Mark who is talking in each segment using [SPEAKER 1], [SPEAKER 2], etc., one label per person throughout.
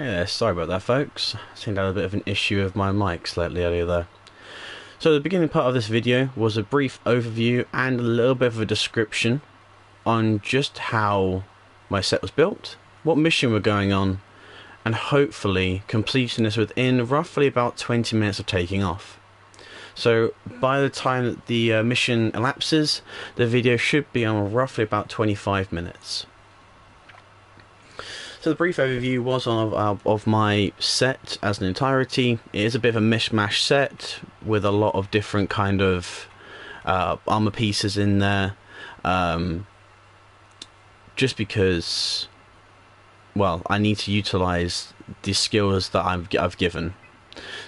[SPEAKER 1] Hey there, sorry about that folks. Seemed to have a bit of an issue with my mic slightly earlier there. So the beginning part of this video was a brief overview and a little bit of a description on just how my set was built, what mission we're going on, and hopefully completing this within roughly about 20 minutes of taking off. So by the time that the mission elapses, the video should be on roughly about 25 minutes. So the brief overview was of my set as an entirety. It is a bit of a mishmash set with a lot of different kind of armor pieces in there. Just because, well, I need to utilize the skills that I've given.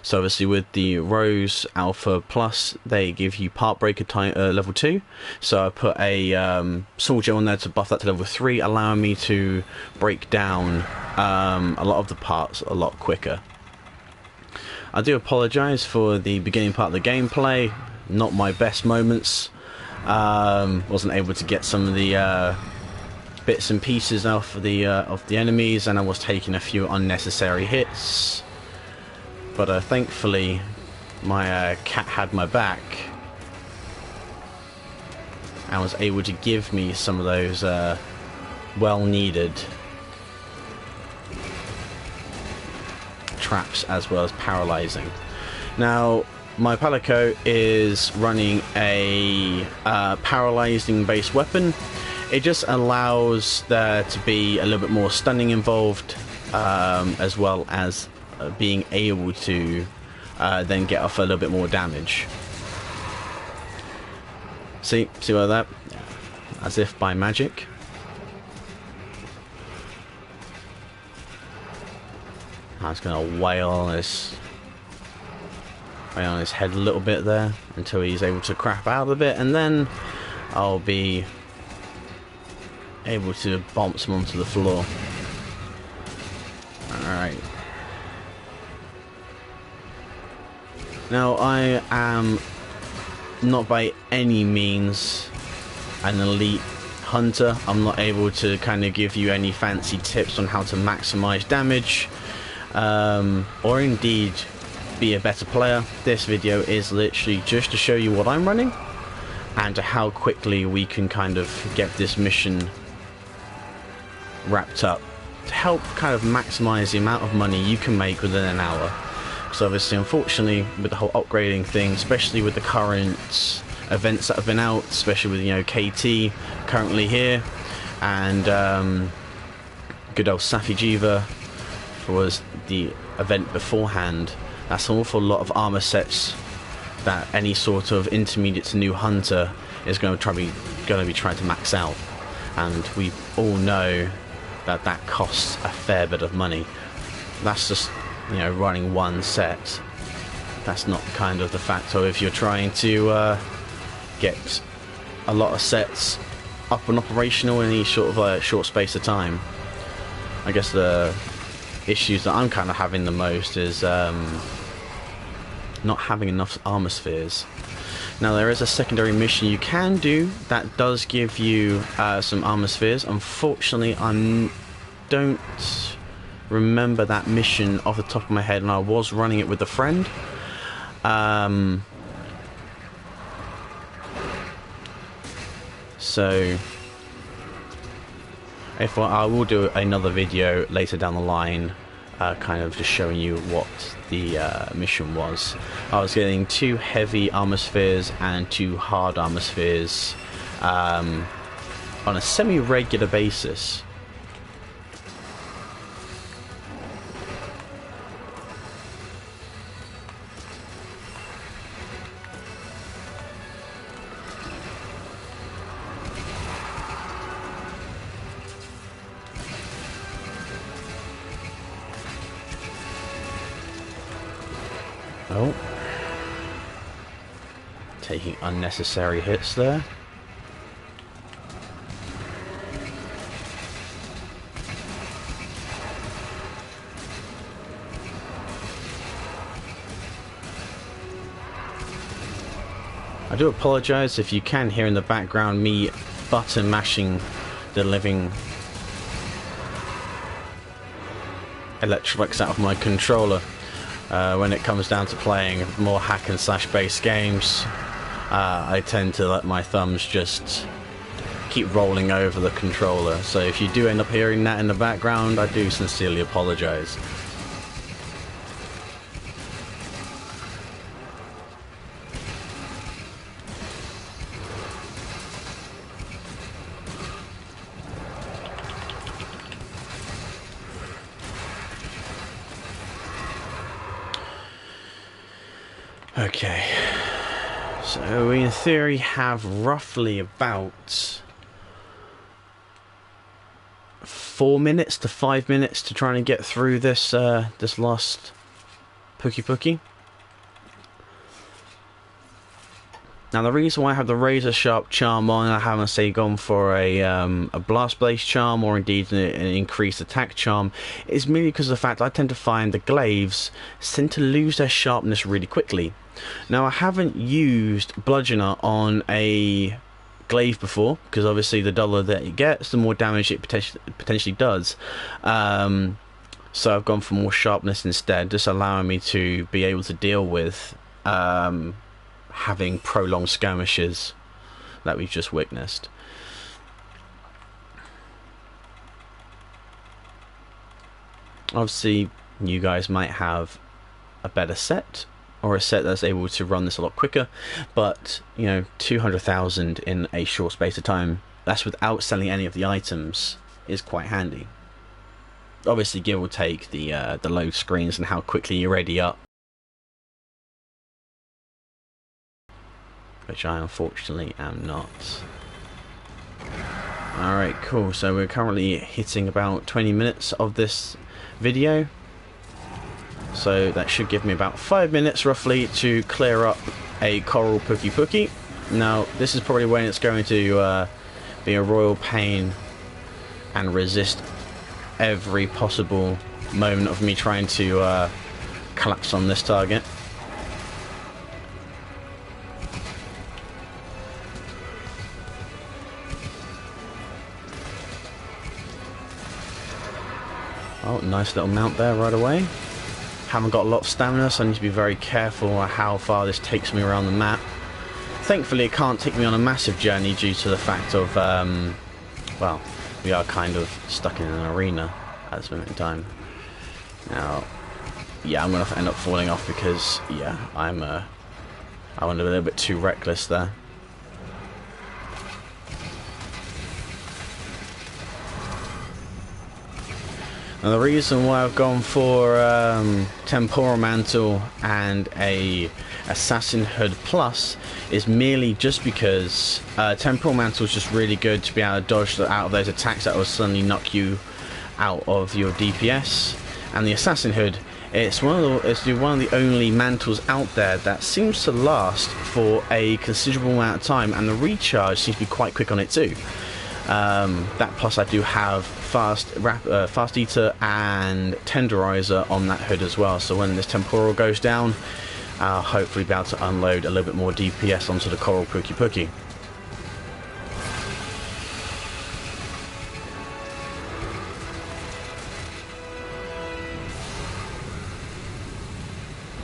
[SPEAKER 1] So obviously with the Rose Alpha Plus, they give you Part Breaker level 2. So I put a soldier on there to buff that to level 3, allowing me to break down a lot of the parts a lot quicker. I do apologise for the beginning part of the gameplay. Not my best moments. Wasn't able to get some of the bits and pieces off of the enemies, and I was taking a few unnecessary hits. But thankfully, my cat had my back and was able to give me some of those well-needed traps as well as paralyzing. Now, my Palico is running a paralyzing-based weapon. It just allows there to be a little bit more stunning involved, as well as being able to then get off a little bit more damage. See all that? As if by magic. I was gonna wail on his head a little bit there until he's able to crap out a bit, and then I'll be able to bounce him onto the floor. Alright. Now, I am not by any means an elite hunter. I'm not able to kind of give you any fancy tips on how to maximize damage, or indeed be a better player. This video is literally just to show you what I'm running and how quickly we can kind of get this mission wrapped up to help kind of maximize the amount of money you can make within an hour. So obviously, unfortunately, with the whole upgrading thing, especially with the current events that have been out, especially with, KT currently here, and good old Safi Jiva was the event beforehand. That's an awful lot of armor sets that any sort of intermediate to new hunter is going to be trying to max out, and we all know that that costs a fair bit of money. That's just running one set. That's not kind of the factor if you're trying to get a lot of sets up and operational in any sort of short space of time. I guess the issues that I'm kind of having the most is not having enough armor spheres. Now, there is a secondary mission you can do that does give you some armor spheres. Unfortunately, I don't remember that mission off the top of my head, and I was running it with a friend. So if I will do another video later down the line, kind of just showing you what the mission was. I was getting 2 heavy armor spheres and 2 hard armor spheres on a semi-regular basis. Oh, taking unnecessary hits there. I do apologise if you can hear in the background me button mashing the living electronics out of my controller. When it comes down to playing more hack and slash based games, I tend to let my thumbs just keep rolling over the controller. So if you do end up hearing that in the background, I do sincerely apologize. Okay, so we in theory have roughly about 4 minutes to 5 minutes to try and get through this this last Pookie. Now the reason why I have the razor sharp charm on, I haven't say gone for a blast blaze charm or indeed an increased attack charm, is merely because of the fact I tend to find the glaives tend to lose their sharpness really quickly. Now I haven't used bludgeoner on a glaive before, because obviously the duller that it gets, the more damage it potentially does. So I've gone for more sharpness instead, just allowing me to be able to deal with having prolonged skirmishes that we've just witnessed. Obviously you guys might have a better set, or a set that's able to run this a lot quicker, but you know, 200,000 in a short space of time, that's without selling any of the items, is quite handy. Obviously give or take the load screens and how quickly you ready up, which I unfortunately am not. Alright, cool, so we're currently hitting about 20 minutes of this video, so that should give me about 5 minutes roughly to clear up a coral Pookie. Now this is probably when it's going to be a royal pain and resist every possible moment of me trying to collapse on this target. Oh, nice little mount there right away. Haven't got a lot of stamina, so I need to be very careful how far this takes me around the map. Thankfully it can't take me on a massive journey due to the fact of, well, we are kind of stuck in an arena at this moment in time. Now, yeah, I'm going to end up falling off because, yeah, I went a little bit too reckless there. Now the reason why I've gone for Temporal Mantle and a Assassin Hood Plus is merely just because Temporal Mantle is just really good to be able to dodge out of those attacks that will suddenly knock you out of your DPS, and the Assassin Hood, it's one of the only mantles out there that seems to last for a considerable amount of time, and the recharge seems to be quite quick on it too. That plus I do have fast eater and tenderizer on that hood as well, so when this temporal goes down, I'll hopefully be able to unload a little bit more DPS onto the coral Pookie.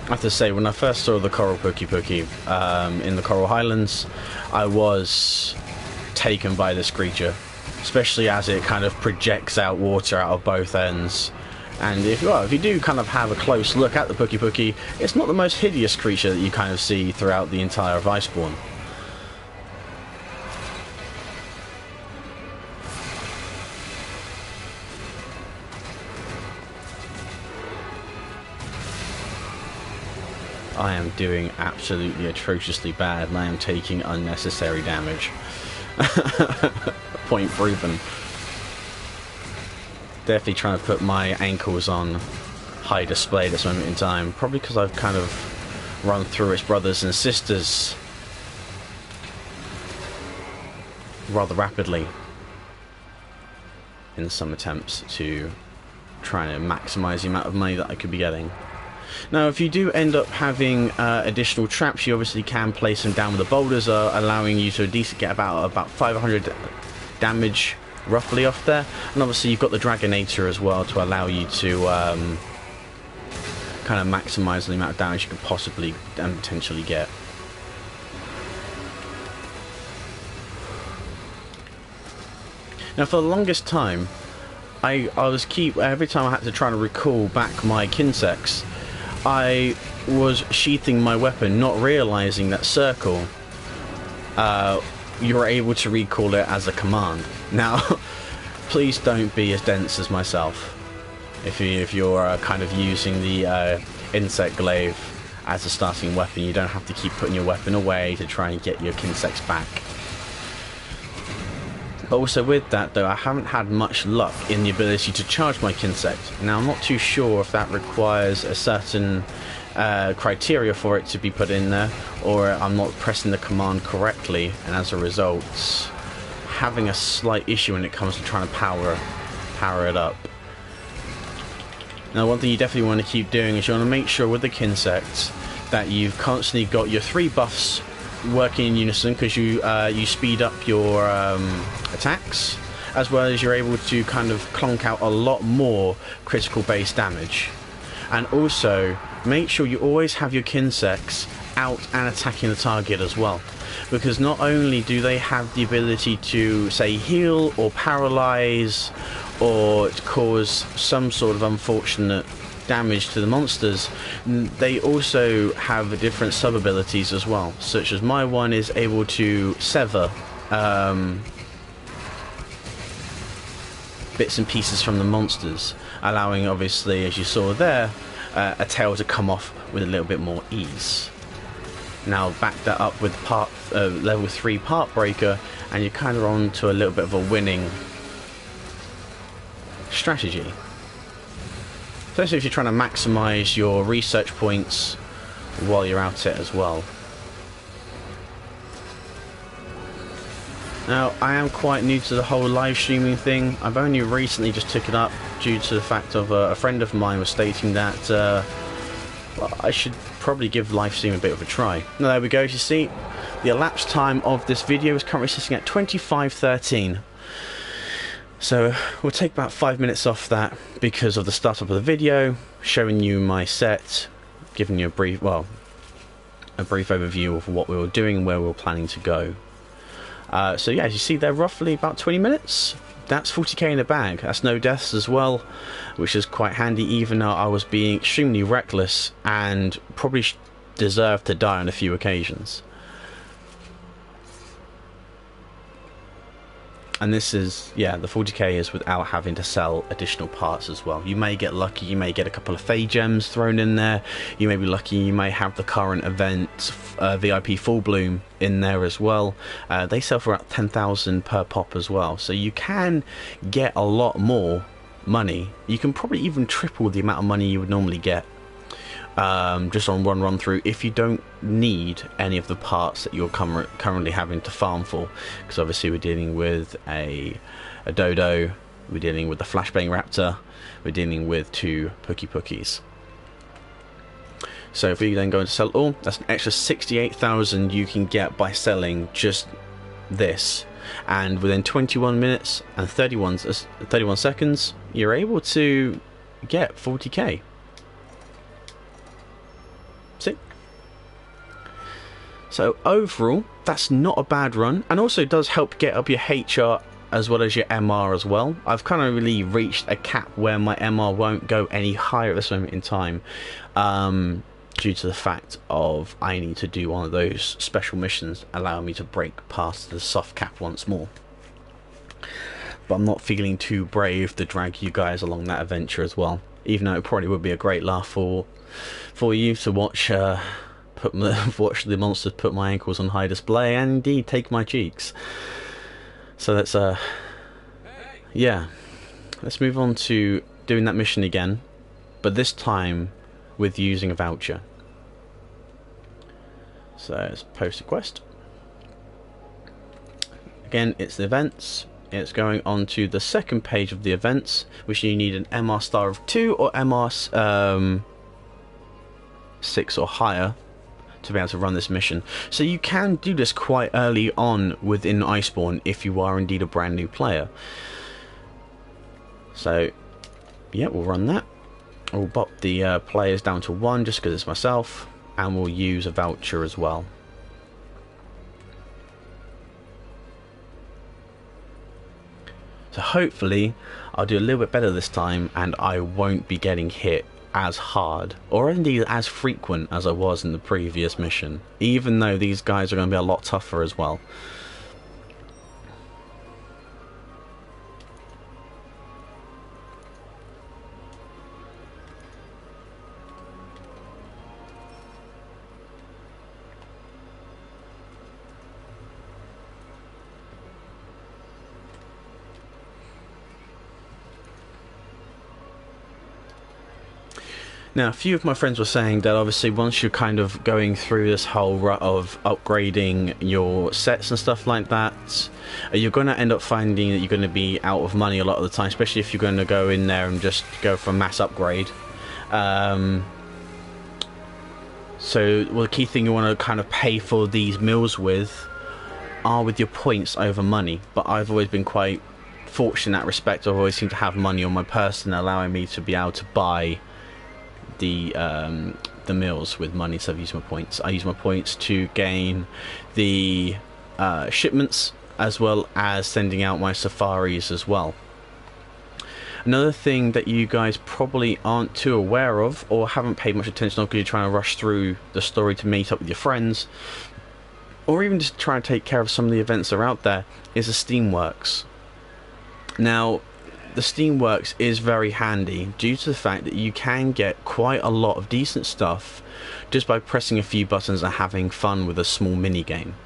[SPEAKER 1] I have to say, when I first saw the coral Pookie in the Coral Highlands, I was taken by this creature, especially as it kind of projects out water out of both ends. And if you do kind of have a close look at the Pookie, it's not the most hideous creature that you kind of see throughout the entire of Iceborne. I am doing absolutely atrociously bad, and I am taking unnecessary damage. Point proven. Definitely trying to put my ankles on high display at this moment in time, probably because I've kind of run through its brothers and sisters rather rapidly in some attempts to try and maximize the amount of money that I could be getting. Now, if you do end up having additional traps, you obviously can place them down with the boulders, allowing you to get about 500 damage roughly off there. And obviously you've got the Dragonator as well to allow you to kind of maximise the amount of damage you could possibly and potentially get. Now for the longest time, I was every time I had to try to recall back my Kinsects, I was sheathing my weapon, not realising that circle, you're able to recall it as a command. Now, please don't be as dense as myself. If you're kind of using the insect glaive as a starting weapon, you don't have to keep putting your weapon away to try and get your Kinsects back. But also with that though, I haven't had much luck in the ability to charge my Kinsect. Now I'm not too sure if that requires a certain criteria for it to be put in there, or I'm not pressing the command correctly, and as a result having a slight issue when it comes to trying to power it up. Now one thing you definitely want to keep doing is you want to make sure with the Kinsects that you've constantly got your 3 buffs working in unison, because you speed up your attacks, as well as you're able to kind of clonk out a lot more critical base damage. And also make sure you always have your Kinsects out and attacking the target as well, because not only do they have the ability to say heal or paralyze or cause some sort of unfortunate damage to the monsters, they also have different sub abilities as well, such as my one is able to sever bits and pieces from the monsters, allowing obviously, as you saw there, a tail to come off with a little bit more ease. Now back that up with level 3 part breaker and you're kind of on to a little bit of a winning strategy. Especially if you're trying to maximise your research points while you're at it as well. Now, I am quite new to the whole live streaming thing. I've only recently just took it up due to the fact of a friend of mine was stating that well, I should probably give live streaming a bit of a try. Now, there we go. As you see, the elapsed time of this video is currently sitting at 25:13. So we'll take about 5 minutes off that because of the startup of the video, showing you my set, giving you a brief overview of what we were doing and where we were planning to go. So yeah, as you see, they're roughly about 20 minutes. That's 40k in the bag. That's no deaths as well, which is quite handy, even though I was being extremely reckless and probably deserved to die on a few occasions. And this is, yeah, the 40k is without having to sell additional parts as well. You may get lucky, you may get a couple of Fey gems thrown in there. You may be lucky, you may have the current event VIP Full Bloom in there as well. They sell for about 10,000 per pop as well. So you can get a lot more money. You can probably even triple the amount of money you would normally get. Just on one run through, if you don't need any of the parts that you're currently having to farm for, because obviously we're dealing with a dodo, we're dealing with the flashbang raptor, we're dealing with 2 pookies. So if we then go into sell all, that's an extra 68,000 you can get by selling just this, and within 21 minutes and 31 seconds you're able to get 40k. So overall, that's not a bad run, and also does help get up your HR as well as your MR as well. I've kind of really reached a cap where my MR won't go any higher at this moment in time, due to the fact of I need to do one of those special missions allowing me to break past the soft cap once more. But I'm not feeling too brave to drag you guys along that adventure as well, even though it probably would be a great laugh for you to watch. Watch the monsters put my ankles on high display and indeed take my cheeks. So let's yeah, let's move on to doing that mission again, but this time with using a voucher. So let's post a quest. Again, it's the events. It's going on to the second page of the events, which you need an MR star of 2 or MR 6 or higher to be able to run this mission. So you can do this quite early on within Iceborne if you are indeed a brand new player. So yeah, we'll run that. We'll bop the players down to 1 just because it's myself, and we'll use a voucher as well. So hopefully I'll do a little bit better this time, and I won't be getting hit as hard or indeed as frequent as I was in the previous mission, even though these guys are going to be a lot tougher as well. Now, a few of my friends were saying that obviously once you're kind of going through this whole rut of upgrading your sets and stuff like that, you're going to end up finding that you're going to be out of money a lot of the time, especially if you're going to go in there and just go for a mass upgrade. So the key thing you want to kind of pay for these meals with are with your points over money. But I've always been quite fortunate in that respect. I've always seemed to have money on my person, allowing me to be able to buy the meals with money. So I've used my points. I use my points to gain the shipments, as well as sending out my safaris as well. Another thing that you guys probably aren't too aware of or haven't paid much attention of because you're trying to rush through the story to meet up with your friends, or even just try to take care of some of the events that are out there, is the Steamworks. Now, the Steamworks is very handy due to the fact that you can get quite a lot of decent stuff just by pressing a few buttons and having fun with a small mini game.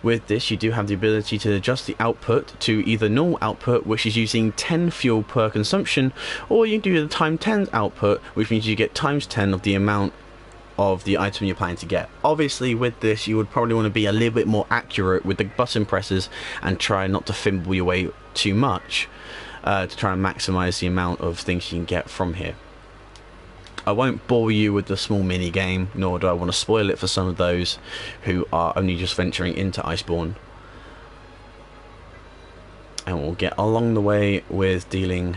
[SPEAKER 1] With this, you do have the ability to adjust the output to either normal output, which is using 10 fuel per consumption, or you can do the times 10 output, which means you get times 10 of the amount of the item you're planning to get. Obviously with this you would probably want to be a little bit more accurate with the button presses and try not to fimble your way too much to try and maximize the amount of things you can get from here. I won't bore you with the small mini game, nor do I want to spoil it for some of those who are only just venturing into Iceborne. And we'll get along the way with dealing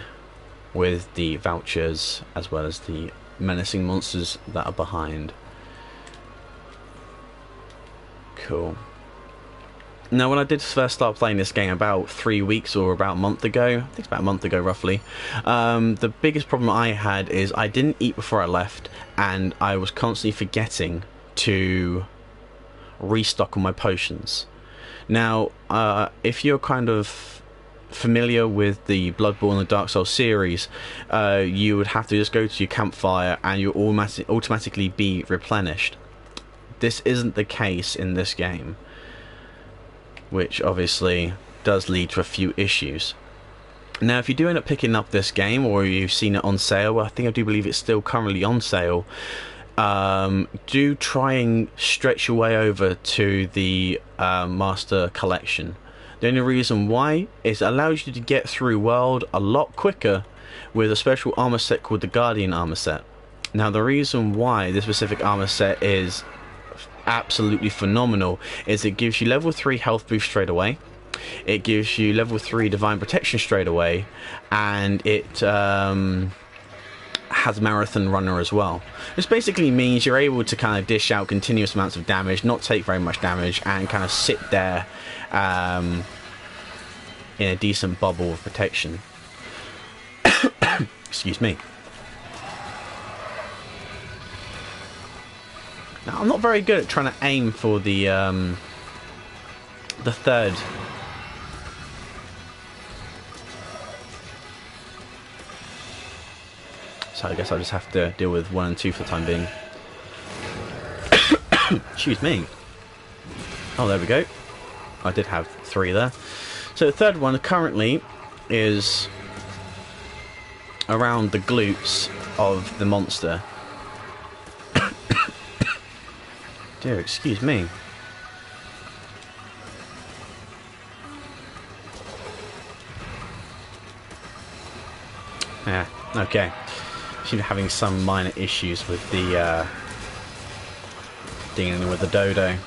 [SPEAKER 1] with the vouchers as well as the menacing monsters that are behind. Cool. Now, when I did first start playing this game about 3 weeks or about a month ago, I think it's about a month ago roughly, the biggest problem I had is I didn't eat before I left, and I was constantly forgetting to restock on my potions. Now, if you're kind of familiar with the Bloodborne and the Dark Souls series, you would have to just go to your campfire and you'll automatically be replenished. This isn't the case in this game, which obviously does lead to a few issues. Now, if you do end up picking up this game, or you've seen it on sale, I do believe it's still currently on sale, do try and stretch your way over to the Master Collection. The only reason why is it allows you to get through world a lot quicker with a special armor set called the Guardian armor set. Now, the reason why this specific armor set is absolutely phenomenal is it gives you level 3 health boost straight away, it gives you level 3 divine protection straight away, and it has marathon runner as well. This basically means you're able to kind of dish out continuous amounts of damage, not take very much damage, and kind of sit there in a decent bubble of protection. Excuse me. Now, I'm not very good at trying to aim for the third. So I guess I'll just have to deal with 1 and 2 for the time being. Excuse me. Oh, there we go. I did have 3 there. So the third one currently is around the glutes of the monster. Dear, excuse me. Yeah, okay. Seem to be having some minor issues with the dealing with the dodo.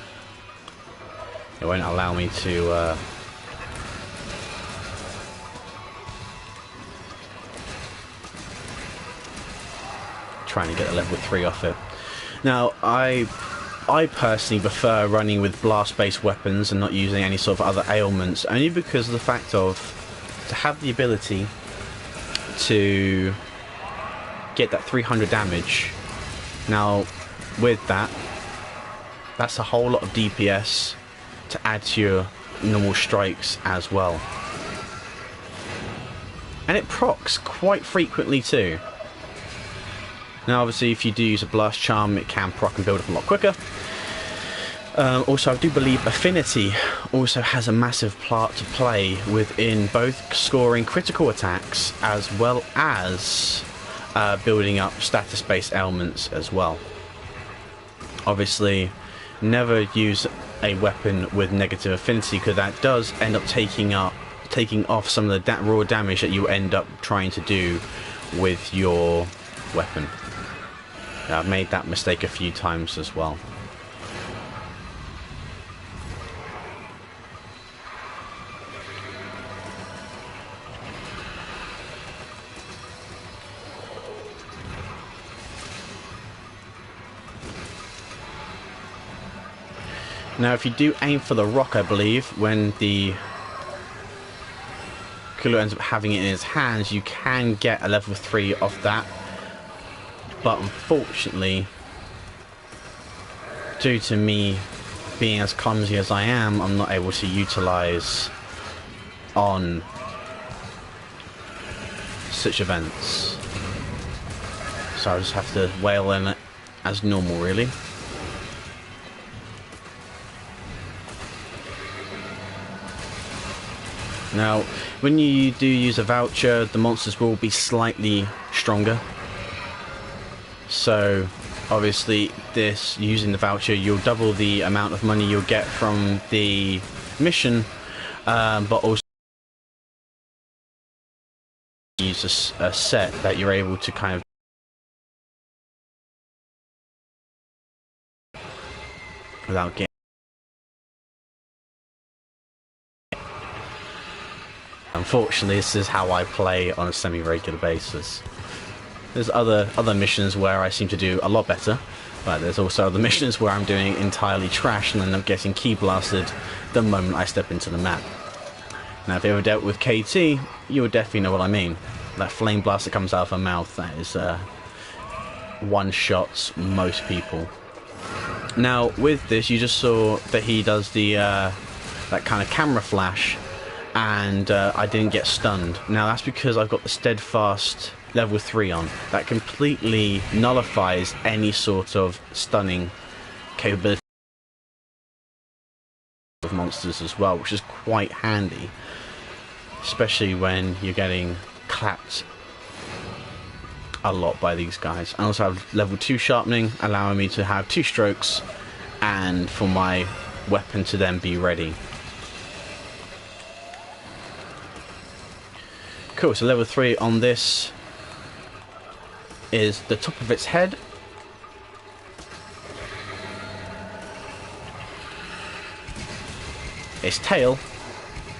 [SPEAKER 1] It won't allow me to trying to get the level 3 off it. Now, I personally prefer running with blast-based weapons and not using any sort of other ailments, only because of the fact of to have the ability to get that 300 damage. Now, with that, that's a whole lot of DPS to add to your normal strikes as well. And it procs quite frequently too. Now obviously if you do use a blast charm, it can proc and build up a lot quicker. Also I do believe affinity also has a massive part to play within both scoring critical attacks as well as building up status based ailments as well. Obviously never use a weapon with negative affinity, because that does end up taking off some of the raw damage that you end up trying to do with your weapon. I've made that mistake a few times as well. Now if you do aim for the rock, I believe, when the Kulu ends up having it in his hands, you can get a level 3 off that. But unfortunately, due to me being as clumsy as I am, I'm not able to utilize on such events. So I just have to wail in it as normal, really. Now, when you do use a voucher, the monsters will be slightly stronger. So, obviously, using the voucher, you'll double the amount of money you'll get from the mission, but also use a set that you're able to kind of without getting. Unfortunately, this is how I play on a semi-regular basis. There's other missions where I seem to do a lot better, but there's also other missions where I'm doing entirely trash and then I'm getting key blasted the moment I step into the map. Now, if you ever dealt with KT, you would definitely know what I mean. That flame blast that comes out of her mouth, that is one-shots most people. Now, with this, you just saw that he does the that kind of camera flash, and I didn't get stunned. Now that's because I've got the steadfast level 3 on. That completely nullifies any sort of stunning capability of monsters as well, which is quite handy, especially when you're getting clapped a lot by these guys. I also have level 2 sharpening, allowing me to have 2 strokes and for my weapon to then be ready. Cool, so level 3 on this is the top of its head. Its tail,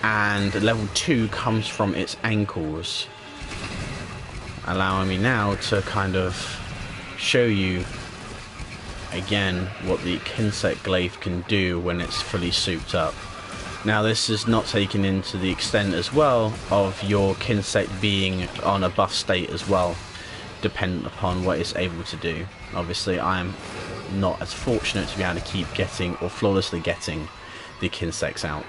[SPEAKER 1] and level 2 comes from its ankles, allowing me now to kind of show you again what the Kinsect glaive can do when it's fully souped up. Now this is not taken into the extent as well of your Kinsect being on a buff state as well, dependent upon what it's able to do. Obviously I'm not as fortunate to be able to keep getting or flawlessly getting the Kinsects out.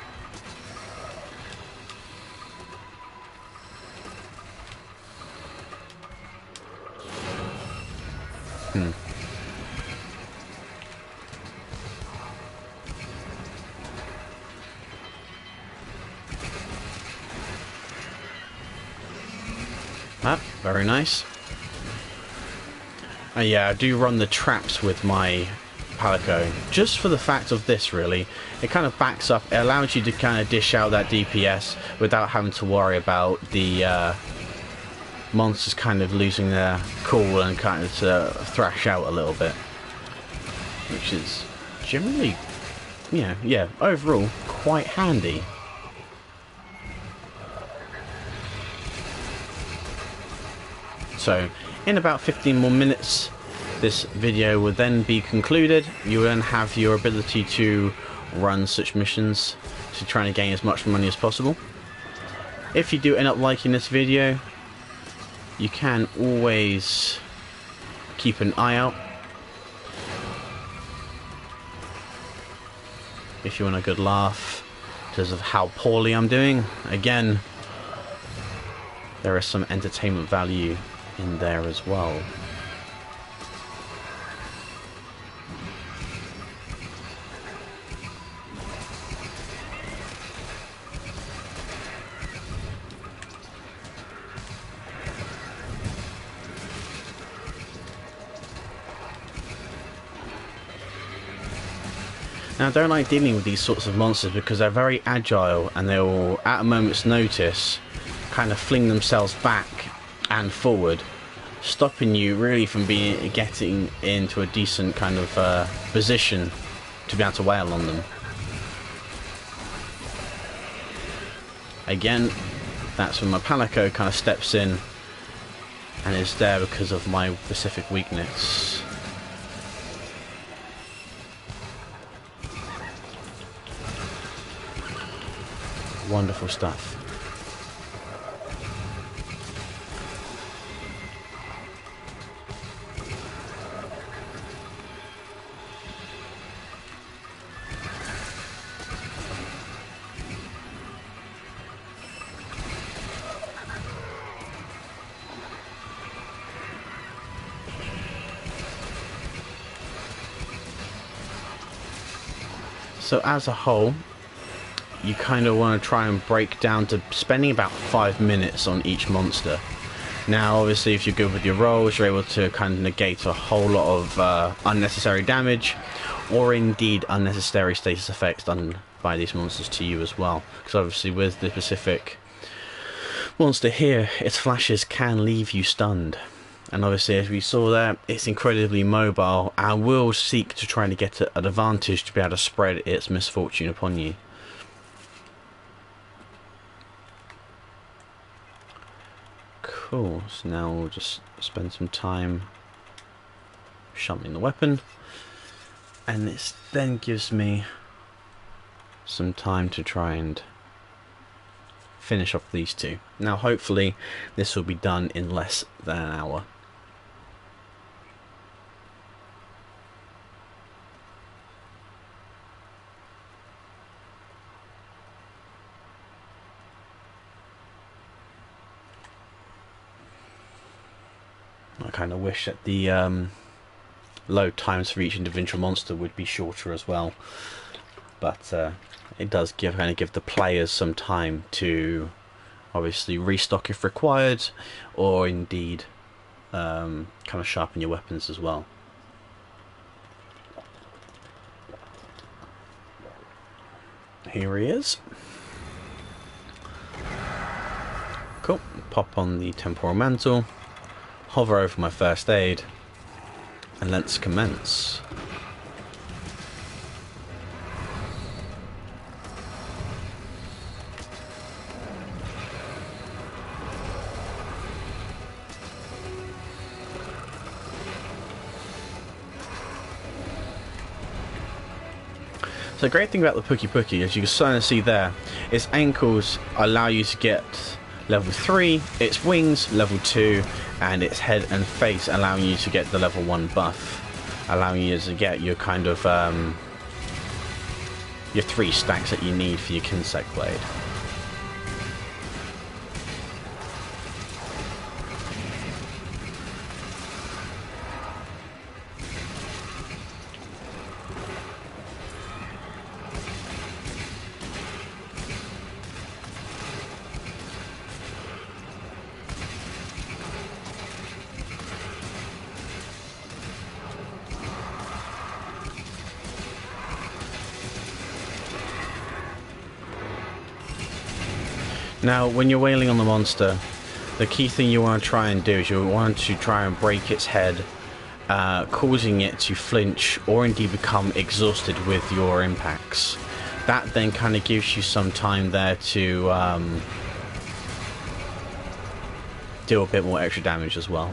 [SPEAKER 1] Very nice. Yeah, I do run the traps with my Palico, just for the fact of this really. It kind of backs up, it allows you to kind of dish out that DPS without having to worry about the monsters kind of losing their cool and kind of to thrash out a little bit, which is generally, yeah, overall, quite handy. So, in about 15 more minutes, this video will then be concluded. You will then have your ability to run such missions to try and gain as much money as possible. If you do end up liking this video, you can always keep an eye out if you want a good laugh because of how poorly I'm doing. Again, there is some entertainment value in there as well. Now, I don't like dealing with these sorts of monsters because they're very agile and they will, at a moment's notice, kind of fling themselves back and forward, stopping you really from getting into a decent kind of position to be able to wail on them. Again, that's when my Palico kind of steps in and is there because of my specific weakness. Wonderful stuff. So as a whole, you kind of want to try and break down to spending about 5 minutes on each monster. Now obviously if you're good with your rolls, you're able to kind of negate a whole lot of unnecessary damage or indeed unnecessary status effects done by these monsters to you as well, because obviously with the specific monster here, its flashes can leave you stunned, and obviously as we saw there, it's incredibly mobile and will seek to try to get an advantage to be able to spread its misfortune upon you. Cool, so now we'll just spend some time sharpening the weapon, and this then gives me some time to try and finish off these two. Now hopefully this will be done in less than an hour. I kind of wish that the load times for each individual monster would be shorter as well, but it does kind of give the players some time to obviously restock if required, or indeed kind of sharpen your weapons as well. Here he is. Cool. Pop on the temporal mantle. Hover over my first aid, and let's commence. So the great thing about the Pookie Pookie, as you can kind of see there, its ankles allow you to get level 3, its wings level 2, and its head and face allowing you to get the level 1 buff, allowing you to get your kind of your 3 stacks that you need for your Kinsect blade. Now, when you're wailing on the monster, the key thing you want to try and do is you want to try and break its head causing it to flinch or indeed become exhausted with your impacts. That then kind of gives you some time there to deal a bit more extra damage as well.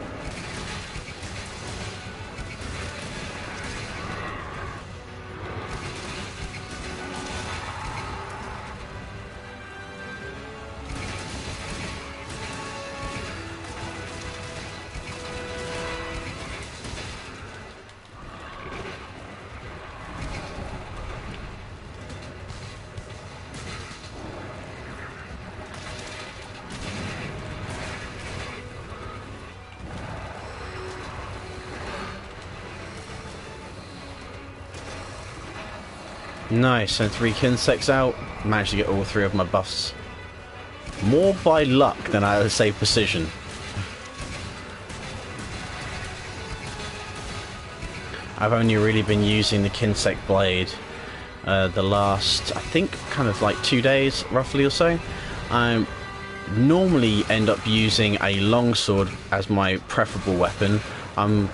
[SPEAKER 1] Nice, and 3 insects out. Managed to get all 3 of my buffs. More by luck than I would say precision. I've only really been using the Kinsect Blade the last, I think, kind of like 2 days, roughly or so. I normally end up using a longsword as my preferable weapon. I'm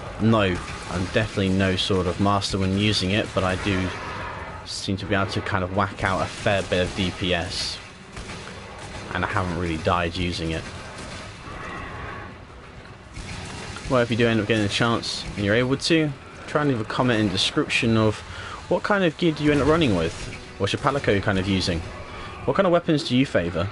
[SPEAKER 1] definitely no sort of master when using it, but I do seem to be able to kind of whack out a fair bit of DPS, and I haven't really died using it. Well, if you do end up getting a chance and you're able to, try and leave a comment in the description of what kind of gear do you end up running with. What's your palico kind of using? What kind of weapons do you favour?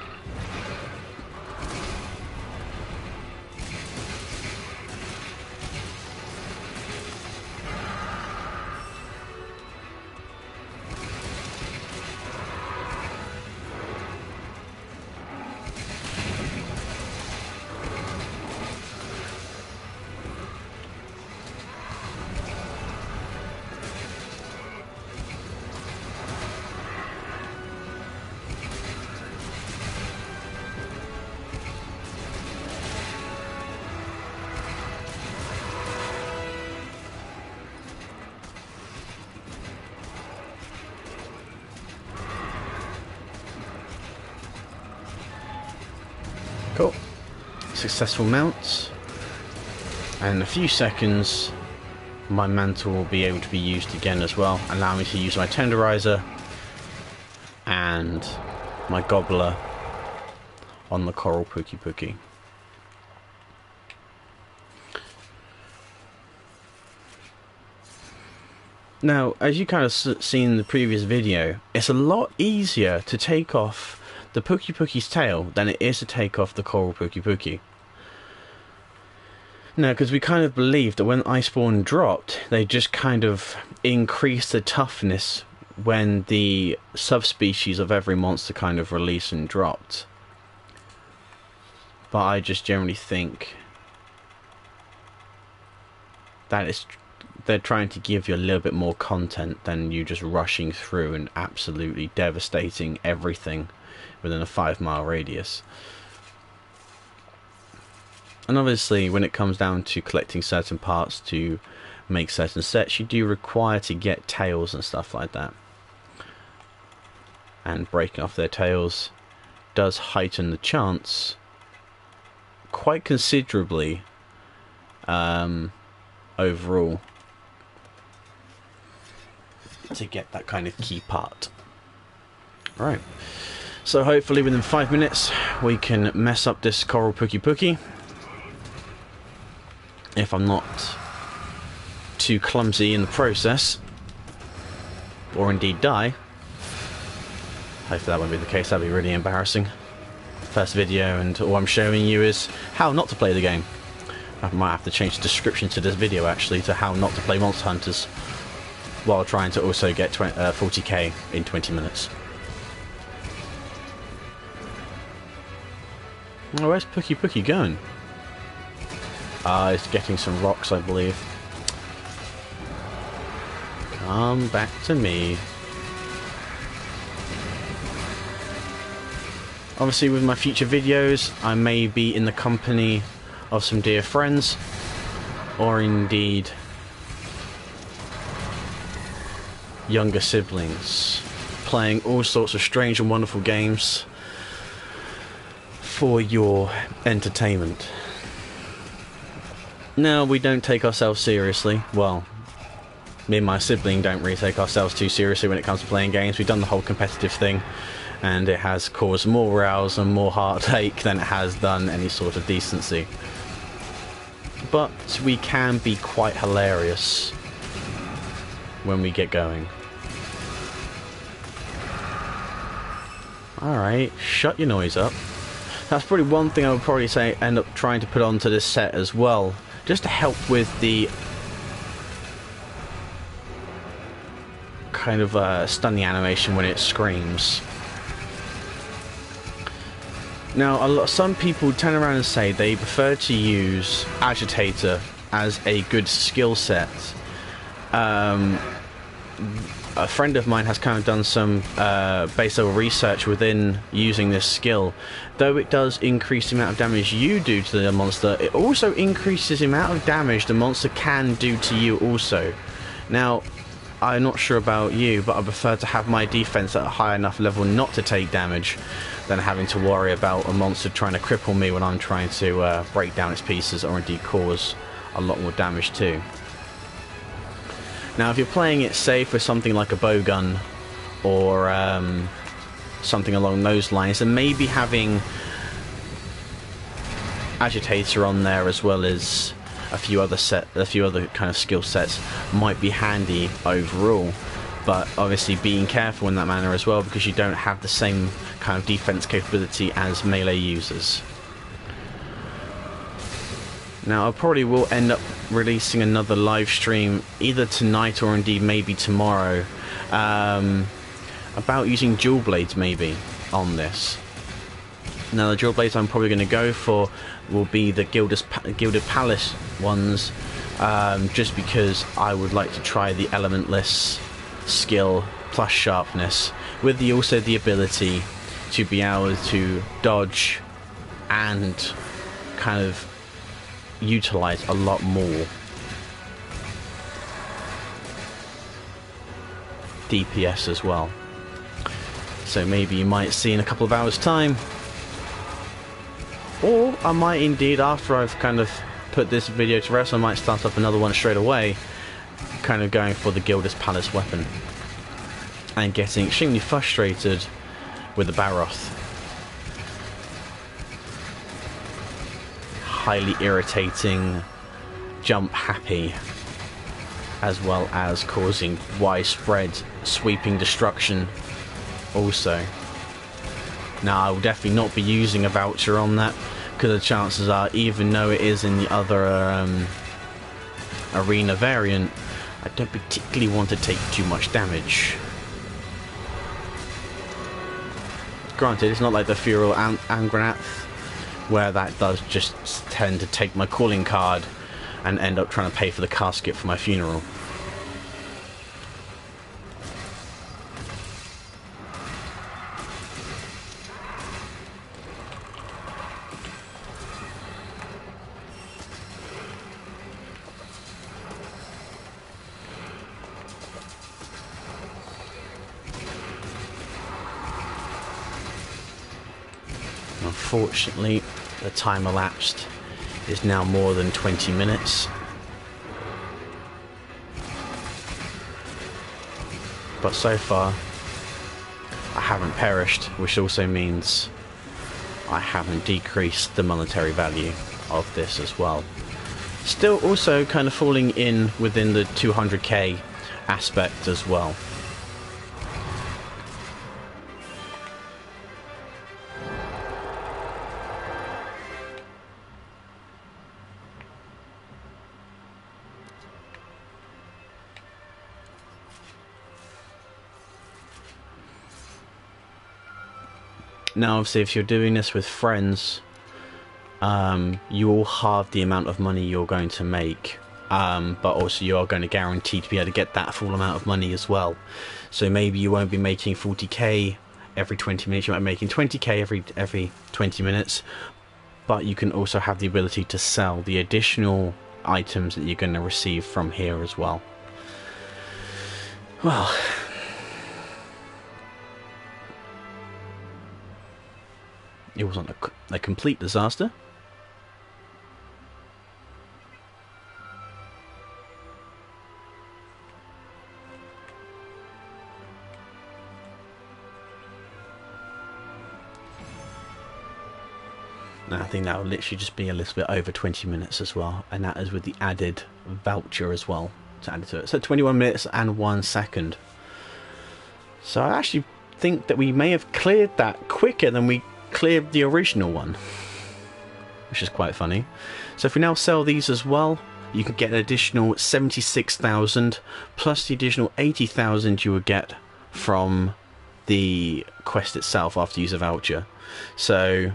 [SPEAKER 1] Cool. Successful mount. And in a few seconds my mantle will be able to be used again as well, allowing me to use my tenderizer and my gobbler on the coral Pookie. Now, as you kind of seen in the previous video, it's a lot easier to take off the Pookie's tail than it is to take off the coral Pookie. Now, because we kind of believed that when Iceborne dropped, they just kind of increased the toughness when the subspecies of every monster kind of released and dropped. But I just generally think that they're trying to give you a little bit more content than you just rushing through and absolutely devastating everything within a 5-mile radius. And obviously when it comes down to collecting certain parts to make certain sets, you do require to get tails and stuff like that. And breaking off their tails does heighten the chance quite considerably overall to get that kind of key part. Right, so hopefully within 5 minutes we can mess up this coral Pookie. If I'm not too clumsy in the process, or indeed die. Hopefully that won't be the case, that'd be really embarrassing. First video and all I'm showing you is how not to play the game. I might have to change the description to this video actually to how not to play Monster Hunters while trying to also get 40k in 20 minutes. Oh, where's Pookie going? It's getting some rocks, I believe. Come back to me. Obviously with my future videos I may be in the company of some dear friends, or indeed younger siblings, playing all sorts of strange and wonderful games for your entertainment. No, we don't take ourselves seriously. Well, me and my sibling don't really take ourselves too seriously when it comes to playing games. We've done the whole competitive thing, and it has caused more rows and more heartache than it has done any sort of decency. But we can be quite hilarious when we get going. Alright, shut your noise up. That's probably one thing I would probably say end up trying to put onto this set as well, just to help with the kind of stunning animation when it screams. Now, some people turn around and say they prefer to use Agitator as a good skill set. A friend of mine has kind of done some base level research within using this skill. Though it does increase the amount of damage you do to the monster, it also increases the amount of damage the monster can do to you also. Now, I'm not sure about you, but I prefer to have my defense at a high enough level not to take damage than having to worry about a monster trying to cripple me when I'm trying to break down its pieces or indeed cause a lot more damage too. Now, if you're playing it safe with something like a bowgun or something along those lines, then maybe having Agitator on there as well as a few other kind of skill sets might be handy overall. But obviously being careful in that manner as well, because you don't have the same kind of defense capability as melee users. Now, I probably will end up releasing another live stream either tonight or indeed maybe tomorrow about using dual blades maybe on this. Now, the dual blades I'm probably going to go for will be the Gilded Palace ones, just because I would like to try the elementless skill plus sharpness, with also the ability to be able to dodge and kind of utilize a lot more DPS as well. So maybe you might see in a couple of hours time, or I might indeed, after I've kind of put this video to rest, I might start up another one straight away, kind of going for the Gilded Palace weapon and getting extremely frustrated with the Baroth. Highly irritating, jump happy, as well as causing widespread sweeping destruction also. Now, I will definitely not be using a voucher on that, because the chances are, even though it is in the other arena variant, I don't particularly want to take too much damage. Granted, it's not like the Feral Angranath, where that does just tend to take my calling card and end up trying to pay for the casket for my funeral. Unfortunately, the time elapsed is now more than 20 minutes. But so far, I haven't perished, which also means I haven't decreased the monetary value of this as well. Still also kind of falling in within the 200k aspect as well. Now, obviously, if you're doing this with friends, you will halve the amount of money you're going to make, but also you are going to guarantee to be able to get that full amount of money as well. So maybe you won't be making 40k every 20 minutes, you might be making 20k every 20 minutes, but you can also have the ability to sell the additional items that you're going to receive from here as well. Well, it wasn't a complete disaster. And I think that will literally just be a little bit over 20 minutes as well, and that is with the added voucher as well to add to it. So 21 minutes and 1 second. So I actually think that we may have cleared that quicker than we cleared the original one, which is quite funny. So if we now sell these as well, you could get an additional 76,000 plus the additional 80,000 you would get from the quest itself after you use a voucher. So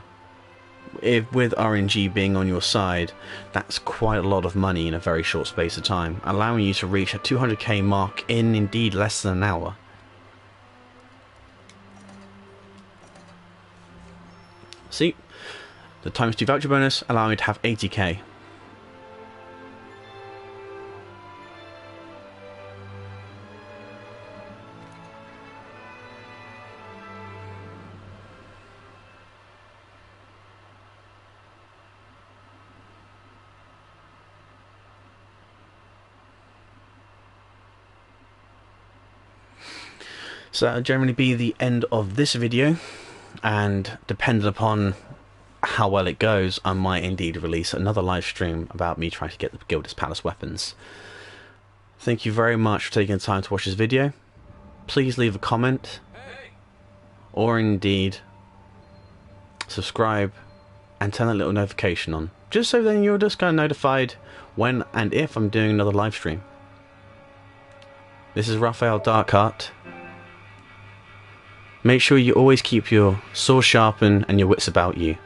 [SPEAKER 1] if with RNG being on your side, that's quite a lot of money in a very short space of time, allowing you to reach a 200k mark in indeed less than an hour. See, the ×2 voucher bonus allowing me to have 80k. So that'll generally be the end of this video, and depending upon how well it goes, I might indeed release another live stream about me trying to get the Gildas Palace weapons. Thank you very much for taking the time to watch this video. Please leave a comment, or indeed subscribe and turn that little notification on, just so then you're just kind of notified when and if I'm doing another live stream. This is Raphael Darkheart. Make sure you always keep your sword sharpened and your wits about you.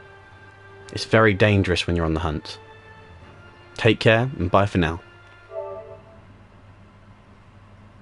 [SPEAKER 1] It's very dangerous when you're on the hunt. Take care and bye for now.